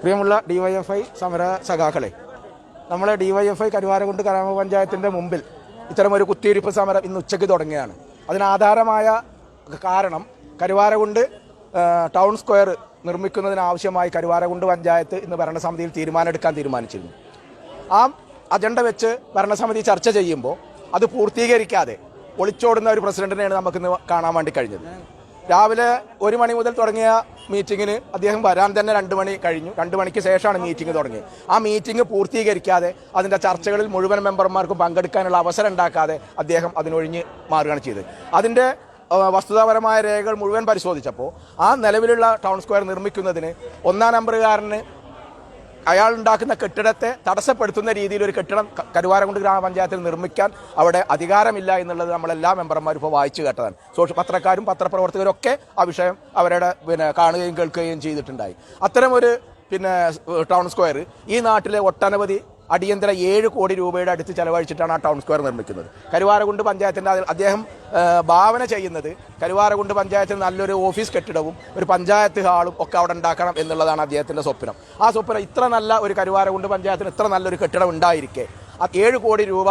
പ്രിയമുള്ള ഡിവൈഎഫ്ഐ സമര സഖാക്കളെ, നമ്മളെ ഡിവൈഎഫ്ഐ കരുവാരകുണ്ട് ഗ്രാമപഞ്ചായത്തിൻ്റെ മുമ്പിൽ ഇത്തരമൊരു കുത്തിയിരിപ്പ് സമരം ഇന്ന് ഉച്ചയ്ക്ക് തുടങ്ങുകയാണ്. അതിനാധാരമായ കാരണം കരുവാരകുണ്ട് ടൗൺ സ്ക്വയർ നിർമ്മിക്കുന്നതിനാവശ്യമായി കരുവാരകുണ്ട് പഞ്ചായത്ത് ഇന്ന് ഭരണസമിതിയിൽ തീരുമാനമെടുക്കാൻ തീരുമാനിച്ചിരുന്നു. ആ അജണ്ട വെച്ച് ഭരണസമിതി ചർച്ച ചെയ്യുമ്പോൾ അത് പൂർത്തീകരിക്കാതെ ഒളിച്ചോടുന്ന ഒരു പ്രസിഡന്റിനെയാണ് നമുക്കിന്ന് കാണാൻ വേണ്ടി കഴിഞ്ഞത്. രാവിലെ 1 മണി മുതൽ തുടങ്ങിയ മീറ്റിങ്ങിന് അദ്ദേഹം വരാൻ തന്നെ 2 മണി കഴിഞ്ഞു. 2 മണിക്ക് ശേഷമാണ് മീറ്റിംഗ് തുടങ്ങിയത്. ആ മീറ്റിംഗ് പൂർത്തീകരിക്കാതെ അതിൻ്റെ ചർച്ചകളിൽ മുഴുവൻ മെമ്പർമാർക്കും പങ്കെടുക്കാനുള്ള അവസരം ഉണ്ടാക്കാതെ അദ്ദേഹം അതിനൊഴിഞ്ഞ് മാറുകയാണ് ചെയ്തത്. അതിൻ്റെ വസ്തുതാപരമായ രേഖകൾ മുഴുവൻ പരിശോധിച്ചപ്പോൾ ആ നിലവിലുള്ള ടൗൺ സ്ക്വയർ നിർമ്മിക്കുന്നതിന് 1-ാം നമ്പറുകാരന് അയാൾ ഉണ്ടാക്കുന്ന കെട്ടിടത്തെ തടസ്സപ്പെടുത്തുന്ന രീതിയിൽ ഒരു കെട്ടിടം കരുവാരകുണ്ട് ഗ്രാമപഞ്ചായത്തിൽ നിർമ്മിക്കാൻ അവിടെ അധികാരമില്ല എന്നുള്ളത് നമ്മളെല്ലാ മെമ്പർമാരും ഇപ്പോൾ വായിച്ചു കേട്ടതാണ്. പത്രക്കാരും പത്രപ്രവർത്തകരും ഒക്കെ ആ വിഷയം അവരുടെ കാണുകയും കേൾക്കുകയും ചെയ്തിട്ടുണ്ടായി. അത്തരമൊരു ടൗൺ സ്ക്വയർ ഈ നാട്ടിലെ ഒട്ടനവധി അടിയന്തര 7 കോടി രൂപയുടെ അടുത്ത് ചെലവഴിച്ചിട്ടാണ് ആ ടൗൺ സ്ക്വയർ നിർമ്മിക്കുന്നത്. കരുവാരകുണ്ട് പഞ്ചായത്തിൻ്റെ അദ്ദേഹം ഭാവന ചെയ്യുന്നത് കരുവാരകുണ്ട് പഞ്ചായത്തിന് നല്ലൊരു ഓഫീസ് കെട്ടിടവും ഒരു പഞ്ചായത്ത് ഹാളും ഒക്കെ അവിടെ ഉണ്ടാക്കണം എന്നുള്ളതാണ് അദ്ദേഹത്തിൻ്റെ സ്വപ്നം. ആ സ്വപ്നം ഇത്ര നല്ല ഒരു കരുവാരകുണ്ട് പഞ്ചായത്തിന് ഇത്ര നല്ലൊരു കെട്ടിടം ഉണ്ടായിരിക്കെ 7 കോടി രൂപ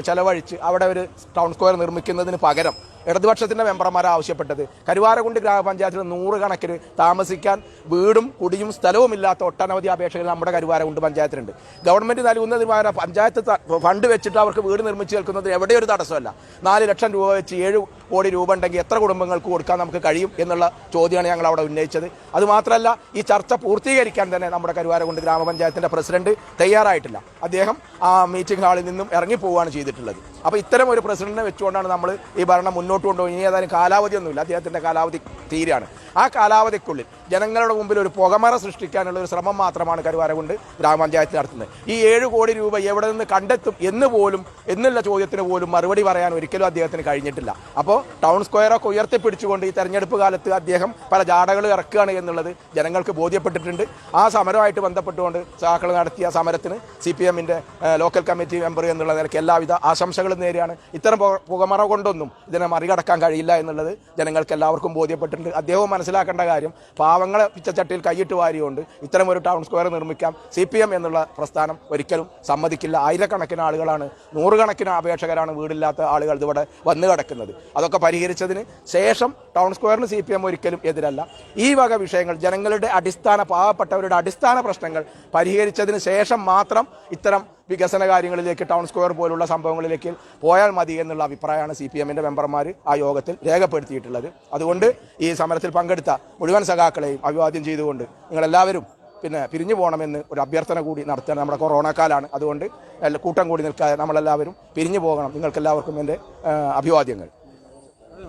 ചെലവഴിച്ച് അവിടെ ഒരു ടൗൺ സ്ക്വയർ നിർമ്മിക്കുന്നതിന് പകരം ഇടതുപക്ഷത്തിൻ്റെ മെമ്പർമാർ ആവശ്യപ്പെട്ടത് കരുവാരകുണ്ട് ഗ്രാമപഞ്ചായത്തിൽ 100 കണക്കിന് താമസിക്കാൻ വീടും കുടിയും സ്ഥലവുമില്ലാത്ത ഒട്ടനവധി അപേക്ഷകൾ നമ്മുടെ കരുവാരകുണ്ട് പഞ്ചായത്തിലുണ്ട്. ഗവൺമെൻറ് നൽകുന്നതിന് പകരം പഞ്ചായത്ത് ഫണ്ട് വെച്ചിട്ട് അവർക്ക് വീട് നിർമ്മിച്ച് കേൾക്കുന്നതിന് എവിടെ ഒരു തടസ്സമല്ല. 4 ലക്ഷം രൂപ വെച്ച് 7 കോടി രൂപ ഉണ്ടെങ്കിൽ എത്ര കുടുംബങ്ങൾക്ക് കൊടുക്കാൻ നമുക്ക് കഴിയും എന്നുള്ള ചോദ്യമാണ് ഞങ്ങൾ അവിടെ ഉന്നയിച്ചത്. അതുമാത്രമല്ല, ഈ ചർച്ച പൂർത്തീകരിക്കാൻ തന്നെ നമ്മുടെ കരുവാരകുണ്ട് ഗ്രാമപഞ്ചായത്തിൻ്റെ പ്രസിഡന്റ് തയ്യാറായിട്ടില്ല. അദ്ദേഹം ആ മീറ്റിംഗ് ഹാളിൽ നിന്നും ഇറങ്ങിപ്പോവുകയാണ് ചെയ്തിട്ടുള്ളത്. അപ്പോൾ ഇത്തരം ഒരു പ്രസിഡന്റിനെ വെച്ചുകൊണ്ടാണ് നമ്മൾ ഈ ഭരണം മുന്നോട്ട് കൊണ്ടുപോയി. ഇനി ഏതായാലും കാലാവധിയൊന്നുമില്ല, അദ്ദേഹത്തിൻ്റെ കാലാവധി തീരെയാണ്. ആ കാലാവധിക്കുള്ളിൽ ജനങ്ങളുടെ മുമ്പിൽ ഒരു പുകമറ സൃഷ്ടിക്കാനുള്ള ഒരു ശ്രമം മാത്രമാണ് കരുവാരകുണ്ട് ഗ്രാമപഞ്ചായത്ത് നടത്തുന്നത്. ഈ 7 കോടി രൂപ എവിടെ നിന്ന് കണ്ടെത്തും എന്നുള്ള ചോദ്യത്തിന് പോലും മറുപടി പറയാൻ ഒരിക്കലും അദ്ദേഹത്തിന് കഴിഞ്ഞിട്ടില്ല. അപ്പോൾ ടൗൺ സ്ക്വയറൊക്കെ ഉയർത്തിപ്പിടിച്ചുകൊണ്ട് ഈ തെരഞ്ഞെടുപ്പ് കാലത്ത് അദ്ദേഹം പല ജാടകൾ ഇറക്കുകയാണ് എന്നുള്ളത് ജനങ്ങൾക്ക് ബോധ്യപ്പെട്ടിട്ടുണ്ട്. ആ സമരമായിട്ട് ബന്ധപ്പെട്ടുകൊണ്ട് സഖാക്കൾ നടത്തിയ സമരത്തിന് CPM-ൻ്റെ ലോക്കൽ കമ്മിറ്റി മെമ്പർ എന്നുള്ള നിലയ്ക്ക് എല്ലാവിധ ആശംസകളും നേരെയാണ്. ഇത്തരം പുകമറ കൊണ്ടൊന്നും ഇതിനെ മറികടക്കാൻ കഴിയില്ല എന്നുള്ളത് ജനങ്ങൾക്ക് എല്ലാവർക്കും ബോധ്യപ്പെട്ടിട്ടുണ്ട്. അദ്ദേഹവും മനസ്സിലാക്കേണ്ട കാര്യം, പാവങ്ങളെ പിച്ചച്ചട്ടിയിൽ കൈയിട്ട് വാരിയുകൊണ്ട് ഇത്തരം ഒരു ടൗൺ സ്ക്വയർ നിർമ്മിക്കാം CPM എന്നുള്ള പ്രസ്ഥാനം ഒരിക്കലും സമ്മതിക്കില്ല. ആയിരക്കണക്കിന് ആളുകളാണ്, 100 കണക്കിന് അപേക്ഷകരാണ് വീടില്ലാത്ത ആളുകൾ ഇവിടെ വന്നു കിടക്കുന്നത്. അതൊക്കെ പരിഹരിച്ചതിന് ശേഷം ടൗൺ സ്ക്വയറിന് CPM ഒരിക്കലും എതിരല്ല. ഈ വക വിഷയങ്ങൾ ജനങ്ങളുടെ പാവപ്പെട്ടവരുടെ അടിസ്ഥാന പ്രശ്നങ്ങൾ പരിഹരിച്ചതിന് ശേഷം മാത്രം ഇത്തരം വികസന കാര്യങ്ങളിലേക്ക് ടൗൺ സ്ക്വയർ പോലുള്ള സംഭവങ്ങളിലേക്ക് പോയാൽ മതി എന്നുള്ള അഭിപ്രായമാണ് CPM-ൻ്റെ മെമ്പർമാർ ആ യോഗത്തിൽ രേഖപ്പെടുത്തിയിട്ടുള്ളത്. അതുകൊണ്ട് ഈ സമരത്തിൽ പങ്കെടുത്ത മുഴുവൻ സഖാക്കളെയും അഭിവാദ്യം ചെയ്തുകൊണ്ട് നിങ്ങളെല്ലാവരും പിരിഞ്ഞു പോകണമെന്ന് ഒരു അഭ്യർത്ഥന കൂടി നടത്തുകയാണ്. നമ്മുടെ കൊറോണ കാലമാണ്, അതുകൊണ്ട് കൂട്ടം കൂടി നിൽക്കാതെ നമ്മളെല്ലാവരും പിരിഞ്ഞു പോകണം. നിങ്ങൾക്കെല്ലാവർക്കും എൻ്റെ അഭിവാദ്യങ്ങൾ.